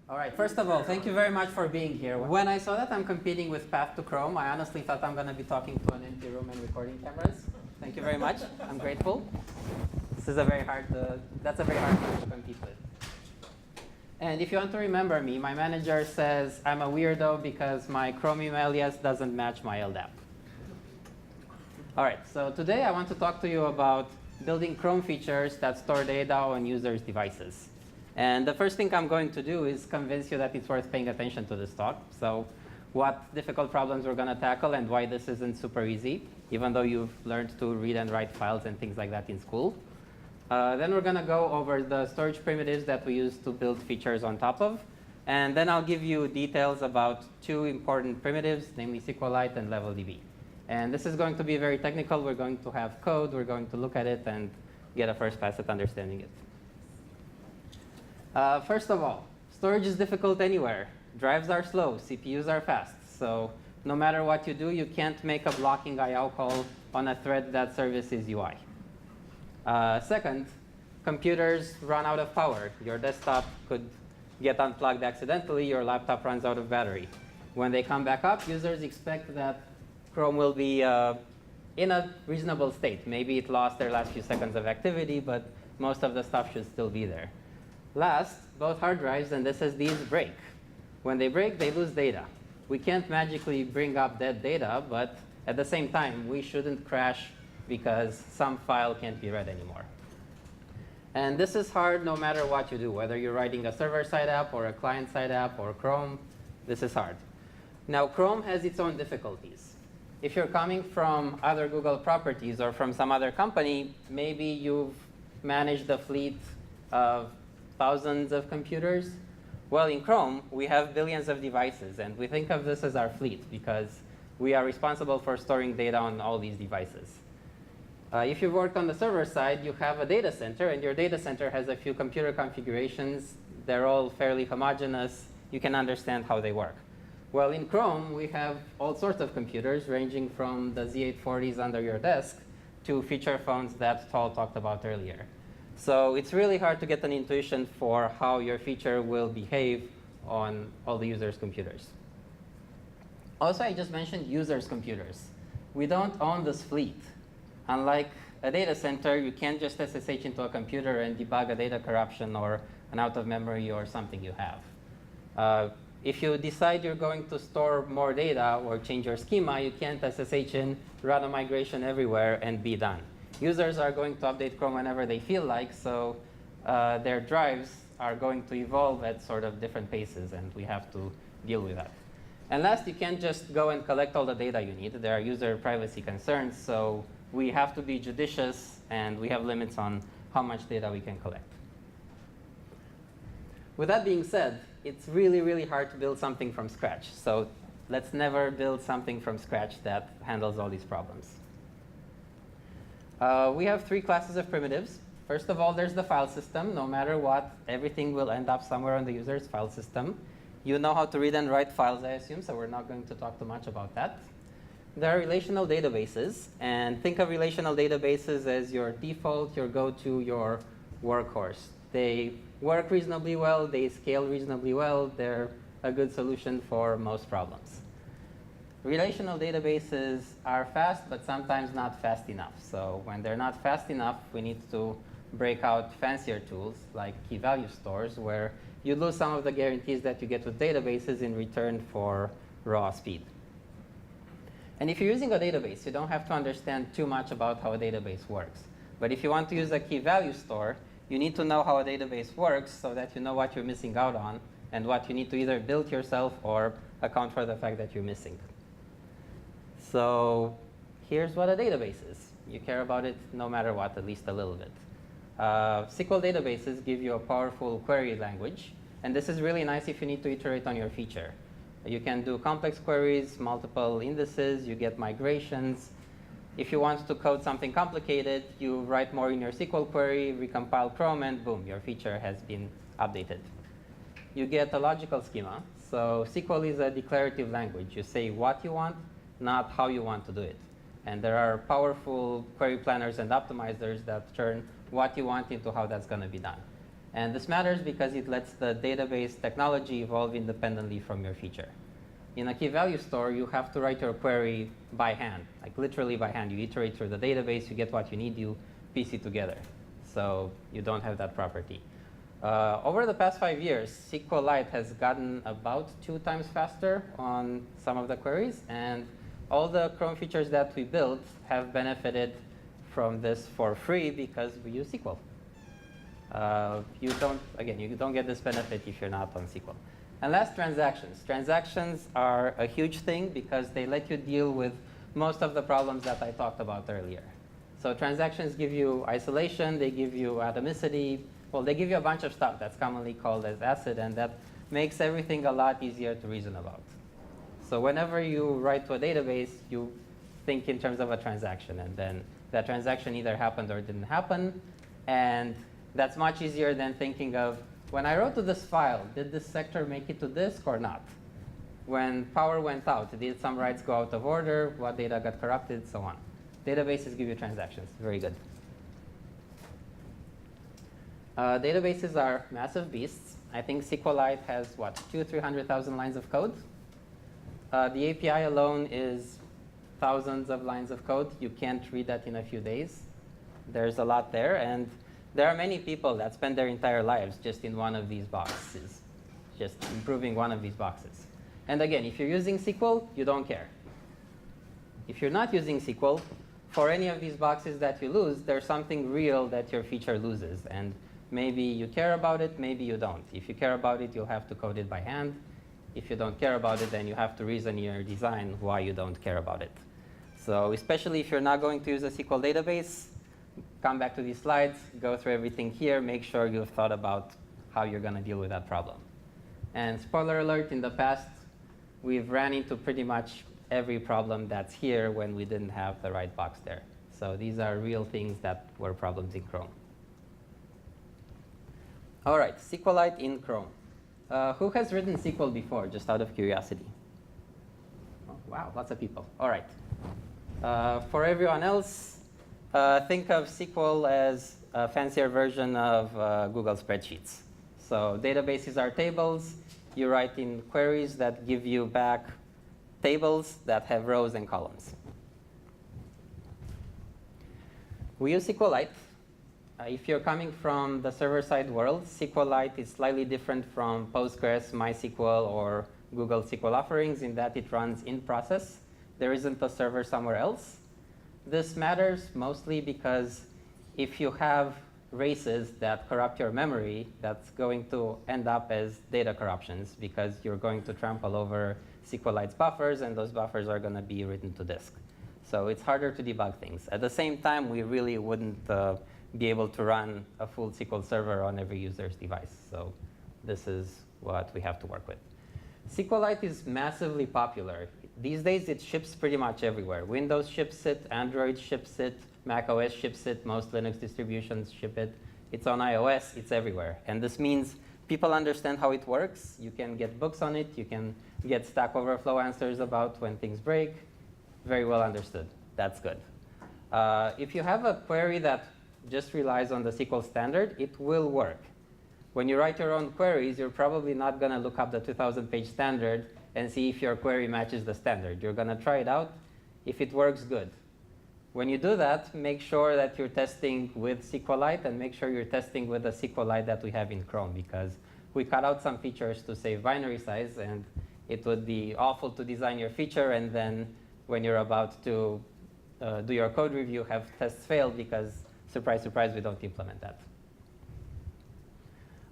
All right, first of all, thank you very much for being here. When I saw that I'm competing with Path to Chrome, I honestly thought I'm going to be talking to an empty room and recording cameras. Thank you very much. I'm grateful. This is a very hard, that's a very hard thing to compete with. And if you want to remember me, my manager says I'm a weirdo because my Chrome email alias doesn't match my LDAP. All right, so today I want to talk to you about building Chrome features that store data on users' devices. And the first thing I'm going to do is convince you that it's worth paying attention to this talk. So what difficult problems we're going to tackle and why this isn't super easy, even though you've learned to read and write files and things like that in school. Then we're going to go over the storage primitives that we use to build features on top of. And then I'll give you details about two important primitives, namely SQLite and LevelDB. And this is going to be very technical. We're going to have code. We're going to look at it and get a first pass at understanding it. First of all, storage is difficult anywhere. Drives are slow. CPUs are fast. So no matter what you do, you can't make a blocking IO call on a thread that services UI. Second, computers run out of power. Your desktop could get unplugged accidentally. Your laptop runs out of battery. When they come back up, users expect that Chrome will be in a reasonable state. Maybe it lost their last few seconds of activity, but most of the stuff should still be there. Last, both hard drives and SSDs break. When they break, they lose data. We can't magically bring up dead data, but at the same time, we shouldn't crash because some file can't be read anymore. And this is hard no matter what you do, whether you're writing a server-side app or a client-side app or Chrome, this is hard. Now, Chrome has its own difficulties. If you're coming from other Google properties or from some other company, maybe you've managed a fleet of thousands of computers. Well, in Chrome, we have billions of devices, and we think of this as our fleet because we are responsible for storing data on all these devices. If you've worked on the server side, you have a data center, and your data center has a few computer configurations. They're all fairly homogeneous. You can understand how they work. Well, in Chrome, we have all sorts of computers, ranging from the Z840s under your desk to feature phones that Tal talked about earlier. So it's really hard to get an intuition for how your feature will behave on all the users' computers. Also, I just mentioned users' computers. We don't own this fleet. Unlike a data center, you can't just SSH into a computer and debug a data corruption or an out-of-memory or something you have. If you decide you're going to store more data or change your schema, you can't SSH in, run a migration everywhere, and be done. Users are going to update Chrome whenever they feel like, so their drives are going to evolve at sort of different paces, and we have to deal with that. And last, you can't just go and collect all the data you need. There are user privacy concerns, so we have to be judicious, and we have limits on how much data we can collect. With that being said, it's really, really hard to build something from scratch. So let's never build something from scratch that handles all these problems. We have three classes of primitives. First of all, there's the file system. No matter what, everything will end up somewhere on the user's file system. You know how to read and write files, I assume, so we're not going to talk too much about that. There are relational databases. And think of relational databases as your default, your go-to, your workhorse. They work reasonably well. They scale reasonably well. They're a good solution for most problems. Relational databases are fast, but sometimes not fast enough. So when they're not fast enough, we need to break out fancier tools like key value stores, where you lose some of the guarantees that you get with databases in return for raw speed. And if you're using a database, you don't have to understand too much about how a database works. But if you want to use a key value store, you need to know how a database works so that you know what you're missing out on and what you need to either build yourself or account for the fact that you're missing. So here's what a database is. You care about it no matter what, at least a little bit. SQL databases give you a powerful query language. And this is really nice if you need to iterate on your feature. You can do complex queries, multiple indices. You get migrations. If you want to code something complicated, you write more in your SQL query, recompile Chrome, and boom, your feature has been updated. You get a logical schema. So SQL is a declarative language. You say what you want, not how you want to do it. And there are powerful query planners and optimizers that turn what you want into how that's going to be done. And this matters because it lets the database technology evolve independently from your feature. In a key value store, you have to write your query by hand, like literally by hand. You iterate through the database, you get what you need, you piece it together. So you don't have that property. Over the past 5 years, SQLite has gotten about 2 times faster on some of the queries, and all the Chrome features that we built have benefited from this for free because we use SQL. You don't get this benefit if you're not on SQL. And last, transactions. Transactions are a huge thing because they let you deal with most of the problems that I talked about earlier. So transactions give you isolation, they give you atomicity. Well, they give you a bunch of stuff that's commonly called as ACID, and that makes everything a lot easier to reason about. So whenever you write to a database, you think in terms of a transaction, and then that transaction either happened or didn't happen. And that's much easier than thinking of, when I wrote to this file, did this sector make it to disk or not? When power went out, did some writes go out of order? What data got corrupted? So on. Databases give you transactions. Very good. Databases are massive beasts. I think SQLite has, what, 200,000 to 300,000 lines of code. The API alone is thousands of lines of code. You can't read that in a few days. There's a lot there. And there are many people that spend their entire lives just in one of these boxes, just improving one of these boxes. And again, if you're using SQL, you don't care. If you're not using SQL, for any of these boxes that you lose, there's something real that your feature loses. And maybe you care about it, maybe you don't. If you care about it, you'll have to code it by hand. If you don't care about it, then you have to reason in your design why you don't care about it. So especially if you're not going to use a SQL database, come back to these slides, go through everything here, make sure you've thought about how you're going to deal with that problem. And spoiler alert, in the past, we've ran into pretty much every problem that's here when we didn't have the right box there. So these are real things that were problems in Chrome. All right, SQLite in Chrome. Who has written SQL before, just out of curiosity? Oh, wow, lots of people. All right. For everyone else, think of SQL as a fancier version of Google spreadsheets. So databases are tables. You write in queries that give you back tables that have rows and columns. We use SQLite. If you're coming from the server-side world, SQLite is slightly different from Postgres, MySQL, or Google SQL offerings in that it runs in process. There isn't a server somewhere else. This matters mostly because if you have races that corrupt your memory, that's going to end up as data corruptions because you're going to trample over SQLite's buffers, and those buffers are going to be written to disk. So it's harder to debug things. At the same time, we really wouldn't be able to run a full SQL server on every user's device. So this is what we have to work with. SQLite is massively popular. These days, it ships pretty much everywhere. Windows ships it, Android ships it, Mac OS ships it, most Linux distributions ship it. It's on iOS, it's everywhere. And this means people understand how it works. You can get books on it. You can get Stack Overflow answers about when things break. Very well understood. That's good. If you have a query that just relies on the SQL standard, it will work. When you write your own queries, you're probably not going to look up the 2,000-page standard and see if your query matches the standard. You're going to try it out. If it works, good. When you do that, make sure that you're testing with SQLite and make sure you're testing with the SQLite that we have in Chrome, because we cut out some features to save binary size, and it would be awful to design your feature and then when you're about to do your code review, have tests fail because, surprise, surprise, we don't implement that.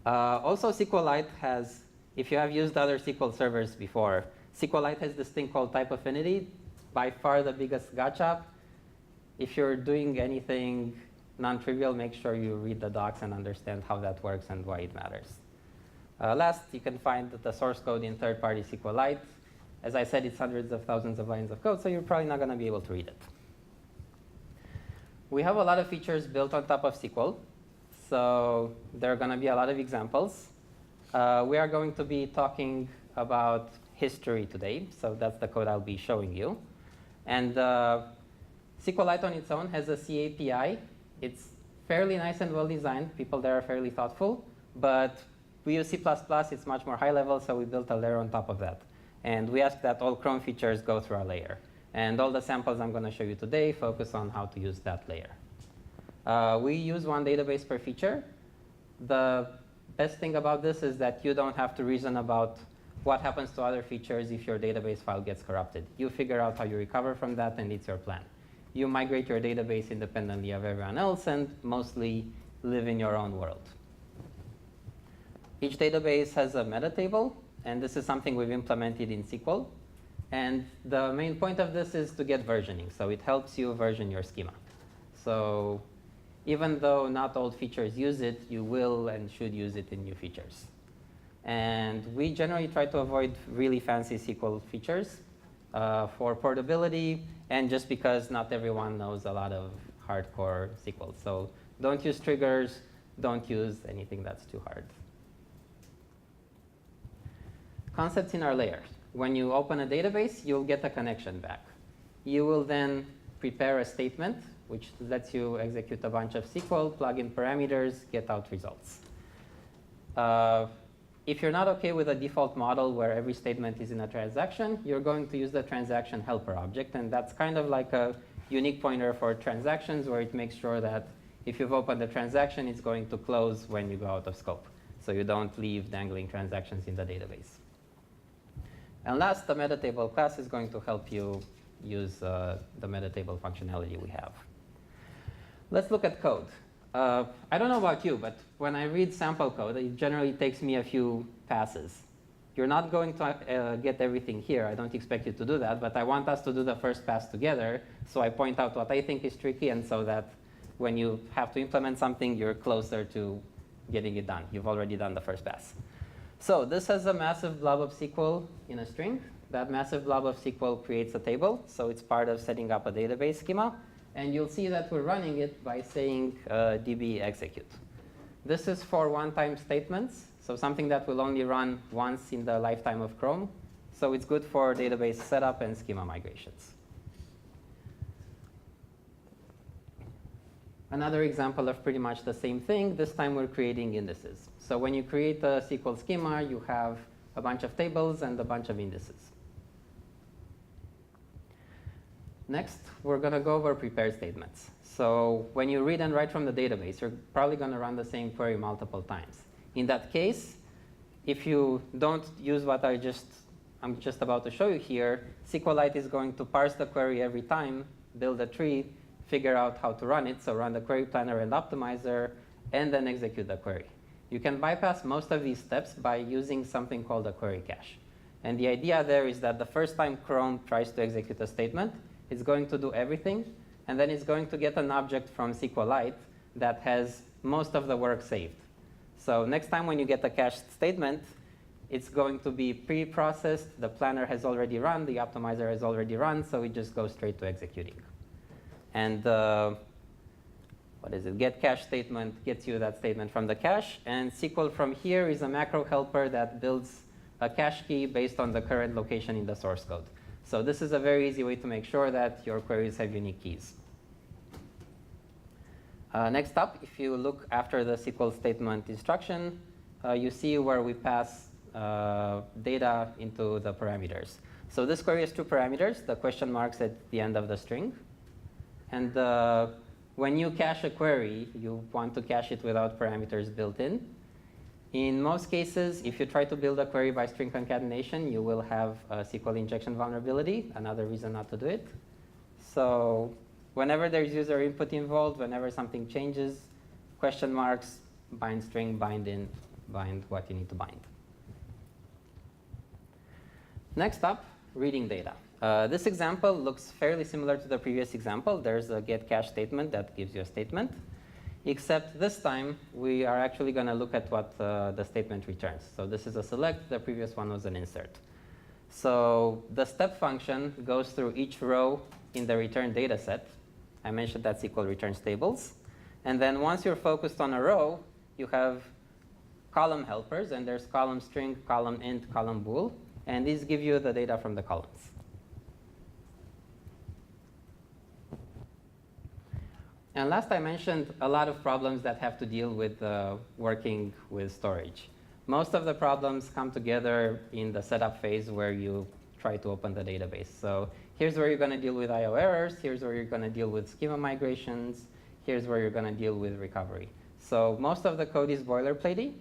Also, SQLite has, if you have used other SQL servers before, SQLite has this thing called type affinity, by far the biggest gotcha. If you're doing anything non-trivial, make sure you read the docs and understand how that works and why it matters. Last, you can find the source code in third-party SQLite. As I said, it's hundreds of thousands of lines of code, so you're probably not going to be able to read it. We have a lot of features built on top of SQL. So there are going to be a lot of examples. We are going to be talking about history today. So that's the code I'll be showing you. And SQLite on its own has a C API. It's fairly nice and well designed. People there are fairly thoughtful. But we use C++, it's much more high level, so we built a layer on top of that. And we ask that all Chrome features go through our layer. And all the samples I'm going to show you today focus on how to use that layer. We use one database per feature. The best thing about this is that you don't have to reason about what happens to other features if your database file gets corrupted. You figure out how you recover from that, and it's your plan. You migrate your database independently of everyone else and mostly live in your own world. Each database has a meta table, and this is something we've implemented in SQL. And the main point of this is to get versioning. So it helps you version your schema. So even though not all features use it, you will and should use it in new features. And we generally try to avoid really fancy SQL features for portability and just because not everyone knows a lot of hardcore SQL. So don't use triggers. Don't use anything that's too hard. Concepts in our layers. When you open a database, you'll get a connection back. You will then prepare a statement, which lets you execute a bunch of SQL, plug in parameters, get out results. If you're not OK with a default model where every statement is in a transaction, you're going to use the transaction helper object. And that's kind of like a unique pointer for transactions where it makes sure that if you've opened a transaction, it's going to close when you go out of scope. So you don't leave dangling transactions in the database. And last, the meta table class is going to help you use the meta table functionality we have. Let's look at code. I don't know about you, but when I read sample code, it generally takes me a few passes. You're not going to get everything here. I don't expect you to do that, but I want us to do the first pass together. So I point out what I think is tricky, and so that when you have to implement something, you're closer to getting it done. You've already done the first pass. So this has a massive blob of SQL in a string. That massive blob of SQL creates a table. So it's part of setting up a database schema. And you'll see that we're running it by saying db execute. This is for one-time statements, so something that will only run once in the lifetime of Chrome. So it's good for database setup and schema migrations. Another example of pretty much the same thing. This time we're creating indices. So when you create a SQL schema, you have a bunch of tables and a bunch of indices. Next, we're going to go over prepared statements. So when you read and write from the database, you're probably going to run the same query multiple times. In that case, if you don't use what I'm just about to show you here, SQLite is going to parse the query every time, build a tree, figure out how to run it, so run the query planner and optimizer, and then execute the query. You can bypass most of these steps by using something called a query cache. And the idea there is that the first time Chrome tries to execute a statement, it's going to do everything, and then it's going to get an object from SQLite that has most of the work saved. So next time when you get a cached statement, it's going to be pre-processed. The planner has already run. The optimizer has already run. So it just goes straight to executing. And what is it? Get cache statement gets you that statement from the cache. And SQL from here is a macro helper that builds a cache key based on the current location in the source code. So this is a very easy way to make sure that your queries have unique keys. Next up, if you look after the SQL statement instruction, you see where we pass data into the parameters. So this query has two parameters, the question marks at the end of the string. And when you cache a query, you want to cache it without parameters built in. In most cases, if you try to build a query by string concatenation, you will have a SQL injection vulnerability, another reason not to do it. So whenever there's user input involved, whenever something changes, question marks, bind string, bind in, bind what you need to bind. Next up, reading data. This example looks fairly similar to the previous example. There's a get cache statement that gives you a statement. Except this time, we are actually going to look at what the statement returns. So this is a select. The previous one was an insert. So the step function goes through each row in the return data set. I mentioned that SQL returns tables. And then once you're focused on a row, you have column helpers. And there's column string, column int, column bool. And these give you the data from the columns. And last I mentioned a lot of problems that have to deal with working with storage. Most of the problems come together in the setup phase where you try to open the database. So here's where you're going to deal with I/O errors. Here's where you're going to deal with schema migrations. Here's where you're going to deal with recovery. So most of the code is boilerplatey.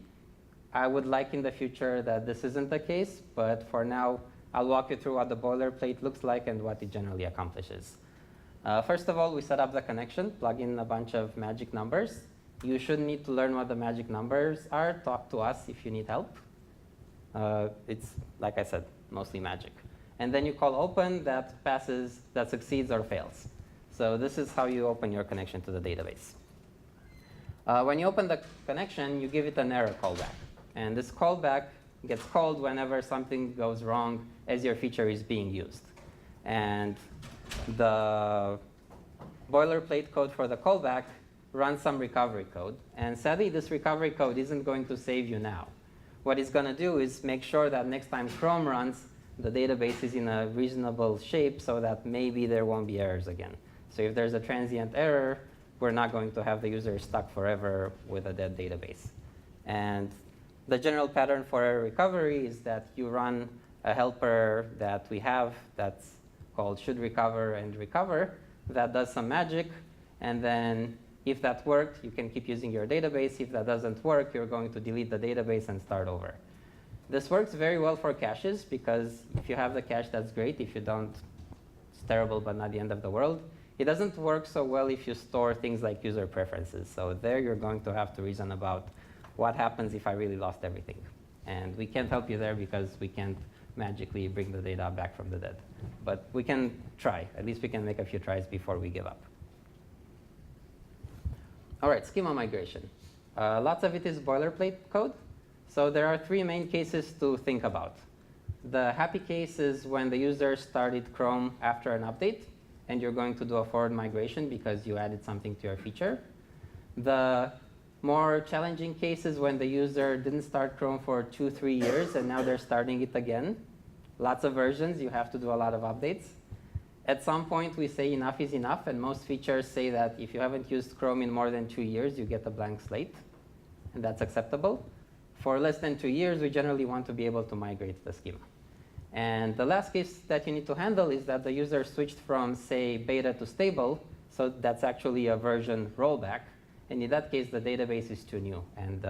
I would like in the future that this isn't the case, but for now, I'll walk you through what the boilerplate looks like and what it generally accomplishes. First of all, we set up the connection, plug in a bunch of magic numbers. You shouldn't need to learn what the magic numbers are. Talk to us if you need help. It's, like I said, mostly magic. And then you call open that succeeds or fails. So this is how you open your connection to the database. When you open the connection, you give it an error callback. And this callback gets called whenever something goes wrong as your feature is being used. And the boilerplate code for the callback runs some recovery code. And sadly, this recovery code isn't going to save you now. What it's going to do is make sure that next time Chrome runs, the database is in a reasonable shape so that maybe there won't be errors again. So if there's a transient error, we're not going to have the user stuck forever with a dead database. And the general pattern for error recovery is that you run a helper that we have that's called should recover and recover that does some magic. And then if that worked, you can keep using your database. If that doesn't work, you're going to delete the database and start over. This works very well for caches because if you have the cache, that's great. If you don't, it's terrible, but not the end of the world. It doesn't work so well if you store things like user preferences. So there you're going to have to reason about what happens if I really lost everything. And we can't help you there because we can't magically bring the data back from the dead. But we can try. At least we can make a few tries before we give up. All right, schema migration. Lots of it is boilerplate code. So there are three main cases to think about. The happy case is when the user started Chrome after an update, and you're going to do a forward migration because you added something to your feature. The more challenging case is when the user didn't start Chrome for 2-3 years, and now they're starting it again. Lots of versions. You have to do a lot of updates. At some point, we say enough is enough, and most features say that if you haven't used Chrome in more than 2 years, you get a blank slate, and that's acceptable. For less than 2 years, we generally want to be able to migrate the schema. And the last case that you need to handle is that the user switched from, say, beta to stable. So that's actually a version rollback. And in that case, the database is too new. And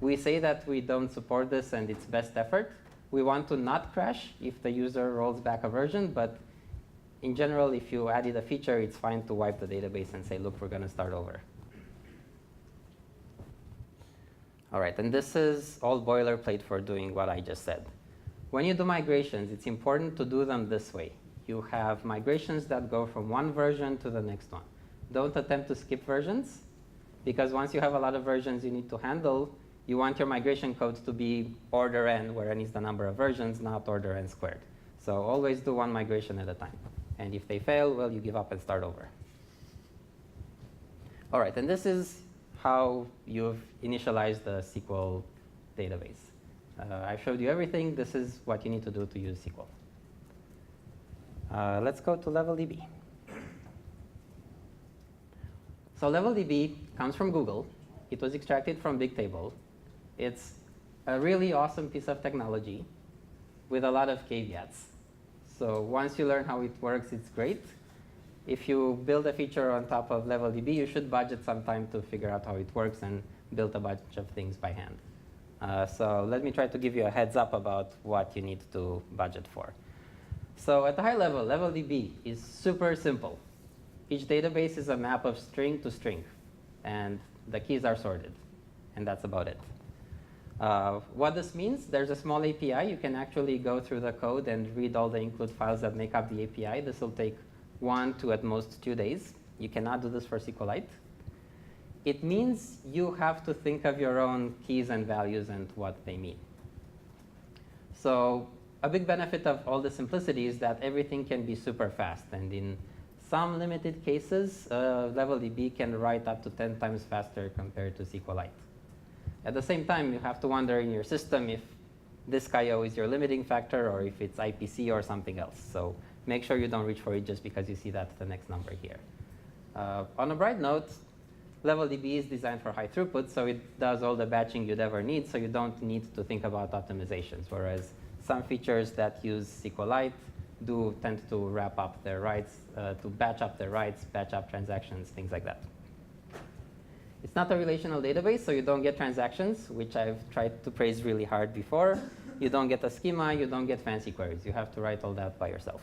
we say that we don't support this and it's best effort. We want to not crash if the user rolls back a version. But in general, if you added a feature, it's fine to wipe the database and say, look, we're going to start over. All right, and this is all boilerplate for doing what I just said. When you do migrations, it's important to do them this way. You have migrations that go from one version to the next one. Don't attempt to skip versions, because once you have a lot of versions you need to handle, you want your migration code to be order n, where n is the number of versions, not order n squared. So always do one migration at a time. And if they fail, well, you give up and start over. All right, and this is how you've initialized the SQL database. I showed you everything. This is what you need to do to use SQL. Let's go to LevelDB. So LevelDB comes from Google. It was extracted from Bigtable. It's a really awesome piece of technology with a lot of caveats. So once you learn how it works, it's great. If you build a feature on top of LevelDB, you should budget some time to figure out how it works and build a bunch of things by hand. So let me try to give you a heads up about what you need to budget for. So at the high level, LevelDB is super simple. Each database is a map of string to string, and the keys are sorted, and that's about it. What this means, there's a small API. You can actually go through the code and read all the include files that make up the API. This will take 1 to at most 2 days. You cannot do this for SQLite. It means you have to think of your own keys and values and what they mean. So a big benefit of all the simplicity is that everything can be super fast. And in some limited cases, LevelDB can write up to 10 times faster compared to SQLite. At the same time, you have to wonder in your system if disk I/O is your limiting factor or if it's IPC or something else. So make sure you don't reach for it just because you see that's the next number here. On a bright note, LevelDB is designed for high throughput, so it does all the batching you'd ever need, so you don't need to think about optimizations, whereas some features that use SQLite do tend to wrap up their writes, to batch up their writes, batch up transactions, things like that. It's not a relational database, so you don't get transactions, which I've tried to praise really hard before. You don't get a schema, you don't get fancy queries. You have to write all that by yourself.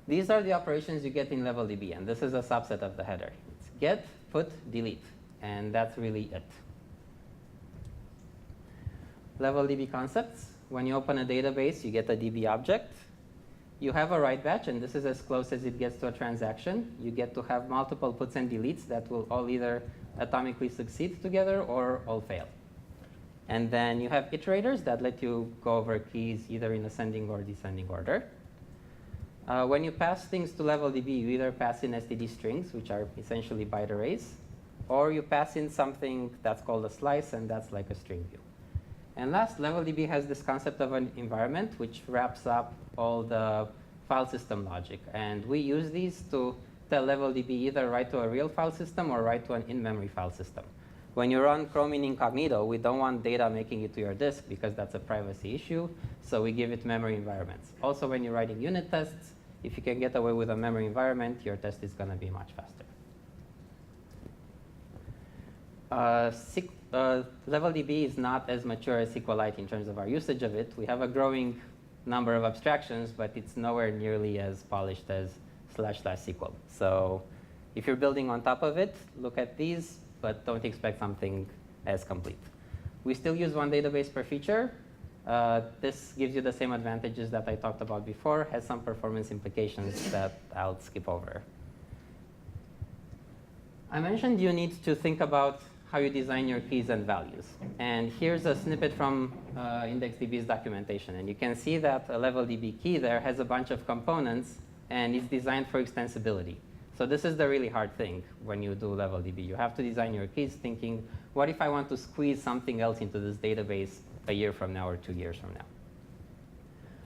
These are the operations you get in LevelDB, and this is a subset of the header. It's get, put, delete, and that's really it. LevelDB concepts. When you open a database, you get a DB object. You have a write batch, and this is as close as it gets to a transaction. You get to have multiple puts and deletes that will all either atomically succeed together or all fail. And then you have iterators that let you go over keys either in ascending or descending order. When you pass things to LevelDB, you either pass in std strings, which are essentially byte arrays, or you pass in something that's called a slice, and that's like a string view. And last, LevelDB has this concept of an environment, which wraps up all the file system logic. And we use these to tell LevelDB either write to a real file system or write to an in-memory file system. When you run Chrome in incognito, we don't want data making it to your disk because that's a privacy issue, so we give it memory environments. Also, when you're writing unit tests, if you can get away with a memory environment, your test is going to be much faster. LevelDB is not as mature as SQLite in terms of our usage of it. We have a growing number of abstractions, but it's nowhere nearly as polished as //SQL. So if you're building on top of it, look at these, but don't expect something as complete. We still use one database per feature. This gives you the same advantages that I talked about before, has some performance implications that I'll skip over. I mentioned you need to think about how you design your keys and values. And here's a snippet from IndexedDB's documentation. And you can see that a LevelDB key there has a bunch of components, and it's designed for extensibility. So this is the really hard thing when you do LevelDB. You have to design your keys thinking, what if I want to squeeze something else into this database a year from now or 2 years from now?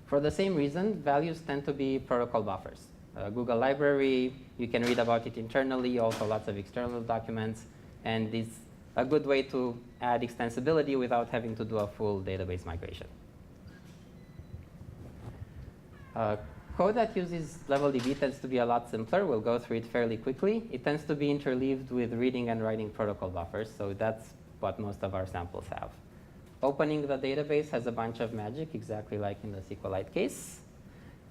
For the same reason, values tend to be protocol buffers. Google Library, you can read about it internally, also lots of external documents, and it's a good way to add extensibility without having to do a full database migration. Code that uses LevelDB tends to be a lot simpler. We'll go through it fairly quickly. It tends to be interleaved with reading and writing protocol buffers, so that's what most of our samples have. Opening the database has a bunch of magic, exactly like in the SQLite case.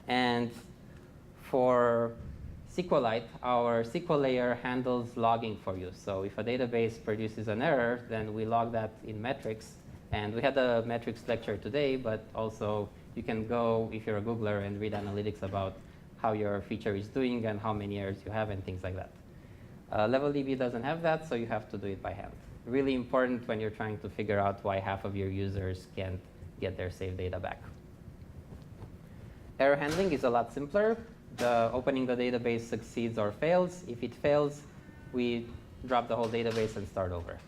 And for SQLite, our SQL layer handles logging for you. So if a database produces an error, then we log that in metrics. And we had a metrics lecture today, but also you can go, if you're a Googler, and read analytics about how your feature is doing and how many errors you have and things like that. LevelDB doesn't have that, so you have to do it by hand. Really important when you're trying to figure out why half of your users can't get their saved data back. Error handling is a lot simpler. Opening the database succeeds or fails. If it fails, we drop the whole database and start over.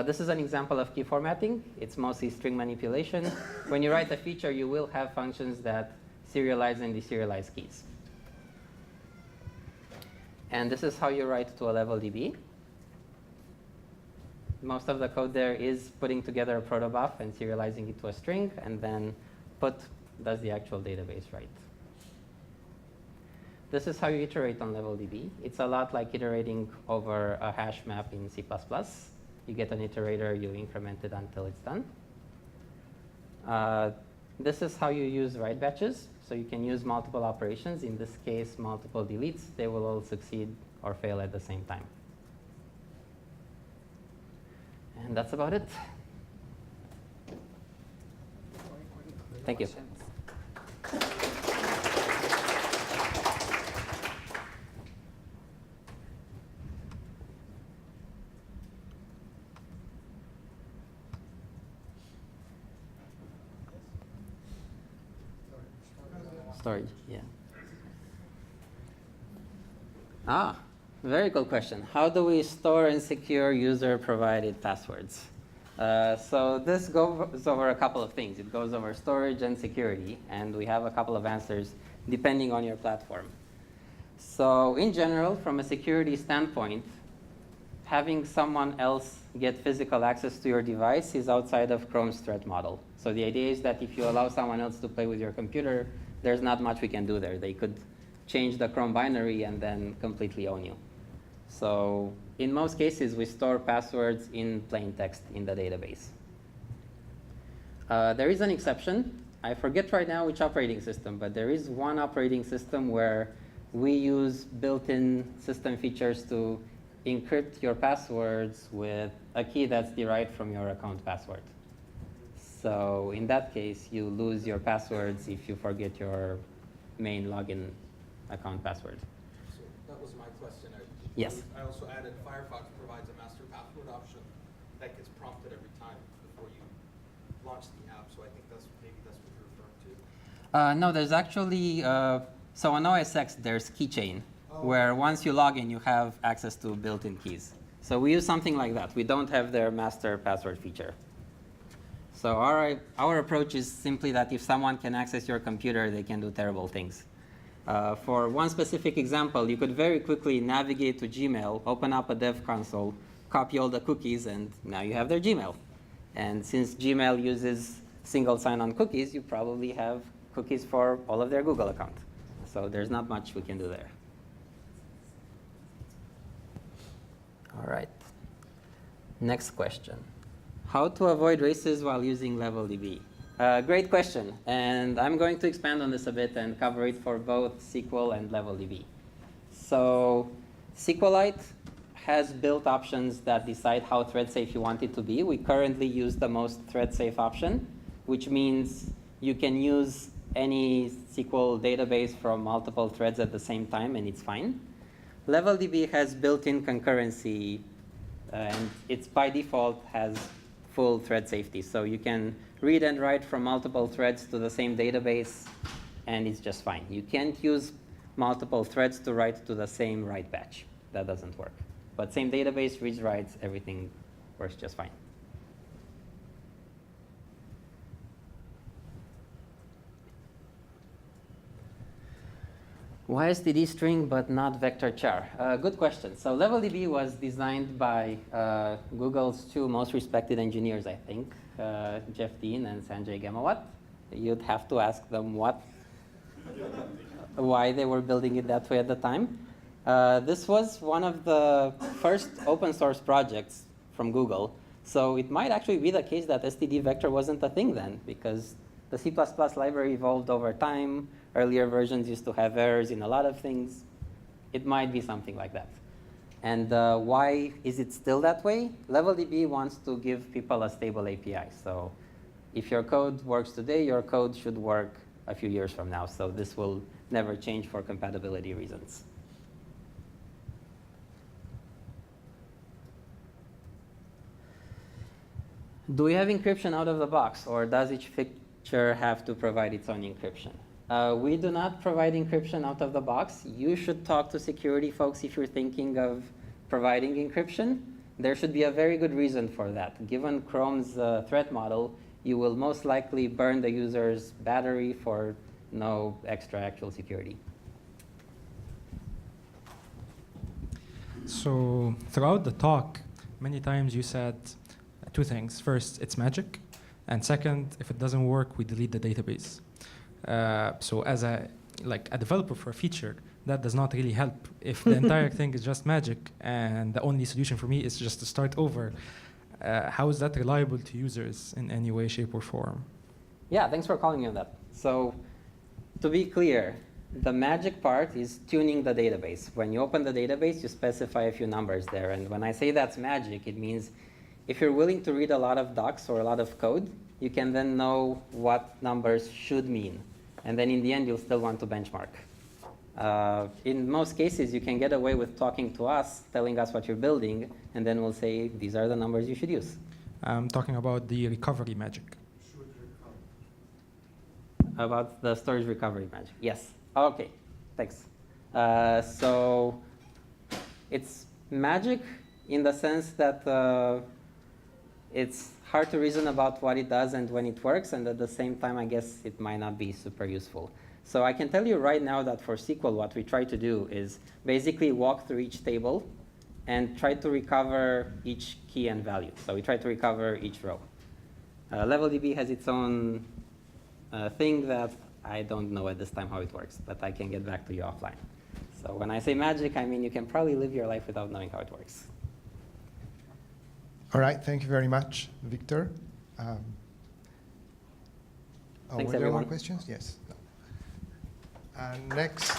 This is an example of key formatting. It's mostly string manipulation. When you write a feature, you will have functions that serialize and deserialize keys. And this is how you write to a LevelDB. Most of the code there is putting together a protobuf and serializing it to a string, and then put does the actual database write. This is how you iterate on LevelDB. It's a lot like iterating over a hash map in C++. You get an iterator, you increment it until it's done. This is how you use write batches. So you can use multiple operations. In this case, multiple deletes. They will all succeed or fail at the same time. And that's about it. Thank you. Storage, yeah. Very cool question. How do we store and secure user-provided passwords? So this goes over a couple of things. It goes over storage and security, and we have a couple of answers depending on your platform. So in general, from a security standpoint, having someone else get physical access to your device is outside of Chrome's threat model. So the idea is that if you allow someone else to play with your computer, there's not much we can do there. They could change the Chrome binary and then completely own you. So in most cases, we store passwords in plain text in the database. There is an exception. I forget right now which operating system, but there is one operating system where we use built-in system features to encrypt your passwords with a key that's derived from your account password. So in that case, you lose your passwords if you forget your main login account password. So that was my question. Yes. I also added Firefox provides a master password option that gets prompted every time before you launch the app. So I think maybe that's what you're referring to. No, there's actually, so on OS X, there's Keychain, where once you log in, you have access to built-in keys. So we use something like that. We don't have their master password feature. So our approach is simply that if someone can access your computer, they can do terrible things. For one specific example, you could very quickly navigate to Gmail, open up a dev console, copy all the cookies, and now you have their Gmail. And since Gmail uses single sign-on cookies, you probably have cookies for all of their Google account. So there's not much we can do there. All right. Next question. How to avoid races while using LevelDB? Great question. And I'm going to expand on this a bit and cover it for both SQL and LevelDB. So SQLite has built options that decide how thread-safe you want it to be. We currently use the most thread-safe option, which means you can use any SQL database from multiple threads at the same time, and it's fine. LevelDB has built-in concurrency, and it's by default has full thread safety. So you can read and write from multiple threads to the same database, and it's just fine. You can't use multiple threads to write to the same write batch. That doesn't work. But same database, reads, writes, everything works just fine. Why STD string but not vector char? Good question. So LevelDB was designed by Google's two most respected engineers, I think, Jeff Dean and Sanjay Gamawat. You'd have to ask them why they were building it that way at the time. This was one of the first open source projects from Google. So it might actually be the case that STD vector wasn't a thing then, because the C++ library evolved over time. Earlier versions used to have errors in a lot of things. It might be something like that. And why is it still that way? LevelDB wants to give people a stable API. So if your code works today, your code should work a few years from now. So this will never change for compatibility reasons. Do we have encryption out of the box, or does each feature have to provide its own encryption? We do not provide encryption out of the box. You should talk to security folks if you're thinking of providing encryption. There should be a very good reason for that. Given Chrome's threat model, you will most likely burn the user's battery for no extra actual security. So throughout the talk, many times you said two things. First, it's magic. And second, if it doesn't work, we delete the database. So as a developer for a feature, that does not really help. If the entire thing is just magic and the only solution for me is just to start over, how is that reliable to users in any way, shape, or form? Yeah, thanks for calling me on that. So to be clear, the magic part is tuning the database. When you open the database, you specify a few numbers there. And when I say that's magic, it means if you're willing to read a lot of docs or a lot of code, you can then know what numbers should mean. And then in the end, you'll still want to benchmark. In most cases, you can get away with talking to us, telling us what you're building, and then we'll say, these are the numbers you should use. I'm talking about the recovery magic. About the storage recovery magic. Yes. OK, thanks. So it's magic in the sense that it's hard to reason about what it does and when it works, and at the same time, I guess it might not be super useful. So I can tell you right now that for SQL, what we try to do is basically walk through each table and try to recover each key and value. So we try to recover each row. LevelDB has its own thing that I don't know at this time how it works, but I can get back to you offline. So when I say magic, I mean you can probably live your life without knowing how it works. All right, thank you very much, Victor. Thanks, were there more everyone. questions? Yes. No. Next.